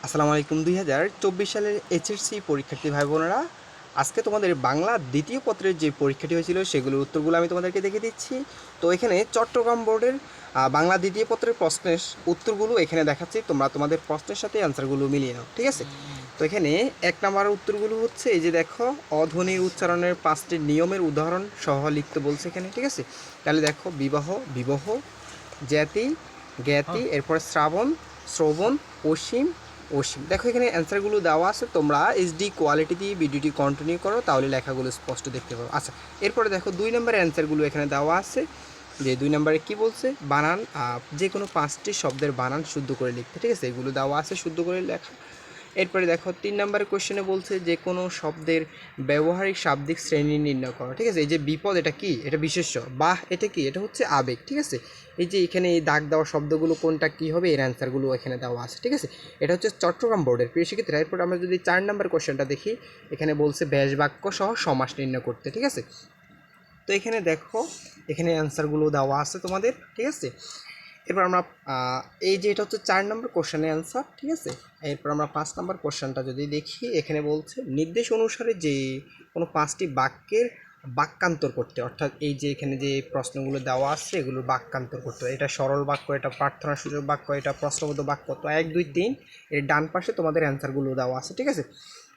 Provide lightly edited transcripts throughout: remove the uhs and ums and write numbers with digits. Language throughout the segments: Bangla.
আসসালামু আলাইকুম। 2024 সালের এইচএসসি পরীক্ষার্থী ভাই বোনেরা, আজকে তোমাদের বাংলা দ্বিতীয় পত্রের যে পরীক্ষাটি হয়েছিল সেগুলোর উত্তরগুলো আমি তোমাদেরকে দেখে দিচ্ছি। তো এখানে চট্টগ্রাম বোর্ডের বাংলা দ্বিতীয় পত্রের প্রশ্নের উত্তরগুলো এখানে দেখাচ্ছি, তোমরা তোমাদের প্রশ্নের সাথে অ্যান্সারগুলো মিলিয়ে নাও, ঠিক আছে? তো এখানে 1 নম্বরের উত্তরগুলো হচ্ছে এই যে দেখো, অধ্বনির উচ্চারণের 5টি নিয়মের উদাহরণ সহ লিখতে বলছে এখানে, ঠিক আছে? তাহলে দেখো, বিবাহ, বিবহ, জ্ঞাতি, জ্ঞাতি, এরপরে শ্রাবণ, শ্রবণ, অসীম, অসীম। দেখো এখানে অ্যান্সারগুলো দেওয়া আছে, তোমরা এইচডি কোয়ালিটি দিয়ে ভিডিওটি কন্টিনিউ করো, তাহলে লেখাগুলো স্পষ্ট দেখতে পাবো। আচ্ছা, এরপরে দেখো 2 নম্বরের অ্যান্সারগুলো এখানে দেওয়া আছে, যে 2 নম্বরে কী বলছে, বানান, যে কোনো 5টি শব্দের বানান শুদ্ধ করে লিখতে, ঠিক আছে? এগুলো দেওয়া আছে, শুদ্ধ করে লেখা। এরপরে দেখো 3 নম্বরের কোশ্চেনে বলছে যে কোনো শব্দের ব্যবহারিক শাব্দিক শ্রেণী নির্ণয় করো, ঠিক আছে? এই যে বিপদ, এটা কি? এটা বিশেষ্য। বাহ, এটা কি? এটা হচ্ছে আবেগ, ঠিক আছে? এই যে এখানে এই দাগ দেওয়া শব্দগুলো কোনটা কী হবে, এর অ্যান্সারগুলো এখানে দেওয়া আছে, ঠিক আছে? এটা হচ্ছে চট্টগ্রাম বোর্ডের প্রিয় শিক্ষার্থীরা। এরপর আমরা যদি 4 নম্বর কোশ্চেনটা দেখি, এখানে বলছে ব্যাস বাক্য সহ সমাস নির্ণয় করতে, ঠিক আছে? তো এখানে দেখো, এখানে অ্যান্সারগুলো দেওয়া আছে তোমাদের, ঠিক আছে? এরপর আমরা এই যে এটা হচ্ছে 4 নম্বর কোশ্চেনের অ্যান্সার, ঠিক আছে? এরপর আমরা 5 নম্বর কোশ্চেনটা যদি দেখি, এখানে বলছে নির্দেশ অনুসারে যে কোনো 5টি বাক্যের বাক্যান্তর করতে, অর্থাৎ এই যে এখানে যে প্রশ্নগুলো দেওয়া আছে এগুলোর বাক্যান্তর করতে হয়। এটা সরল বাক্য, এটা প্রার্থনাসূচক বাক্য, এটা প্রশ্নবোধক বাক্য। তো 1, 2, 3 এর ডান পাশে তোমাদের অ্যান্সারগুলো দেওয়া আছে, ঠিক আছে?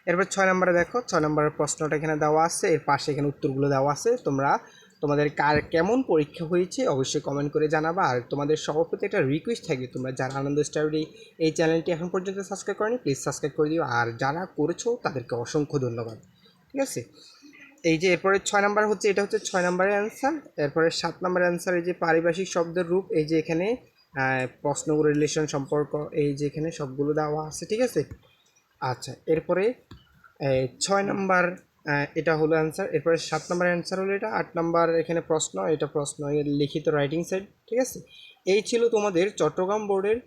এরপর 6 নম্বরে দেখো, 6 নম্বরের প্রশ্নটা এখানে দেওয়া আছে, এর পাশে এখানে উত্তরগুলো দেওয়া আছে। তোমরা তোমাদের কার কেমন পরীক্ষা হয়েছে অবশ্যই কমেন্ট করে জানাবা। আর তোমাদের সবার প্রতি একটা রিকোয়েস্ট থাকবে, তোমরা যারা আনন্দ স্টাডি এই চ্যানেলটি এখন পর্যন্ত সাবস্ক্রাইব করনি, প্লিজ সাবস্ক্রাইব করে দিও। আর যারা করেছো তাদেরকে অসংখ্য ধন্যবাদ, ঠিক আছে? এই যে এরপরে 6 নাম্বার হচ্ছে, এটা হচ্ছে 6 নাম্বারের অ্যান্সার। এরপরে 7 নাম্বারের অ্যান্সার, এই যে পারিভাষিক শব্দের রূপ, এই যে এখানে প্রশ্নগুলো, রিলেশন, সম্পর্ক, এই যে এখানে সবগুলো দেওয়া আছে, ঠিক আছে? আচ্ছা, এরপরে 6 নাম্বার এটা হলো অ্যান্সার। এরপরে 7 নাম্বার অ্যান্সার হলো এটা। 8 নাম্বার এখানে প্রশ্ন, এটা প্রশ্ন এর লিখিত রাইটিং সাইড, ঠিক আছে? এই ছিল তোমাদের চট্টগ্রাম বোর্ডের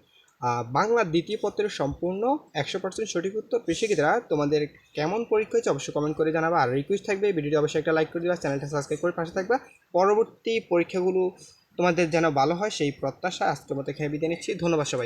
বাংলা দ্বিতীয় পত্রের সম্পূর্ণ 100% সঠিক উত্তর। কৃষিকেরা তোমাদের কেমন পরীক্ষা হয়েছে অবশ্যই কমেন্ট করে জানাবা। আর রিকোয়েস্ট থাকবে, ভিডিওটি অবশ্যই একটা লাইক করে দিবা, চ্যানেলটা সাবস্ক্রাইব করে পাশে থাকবা। পরবর্তী পরীক্ষাগুলো তোমাদের যেন ভালো হয় সেই প্রত্যাশা আজকের মতো এখানে বিদায় নিচ্ছি। ধন্যবাদ সবাইকে।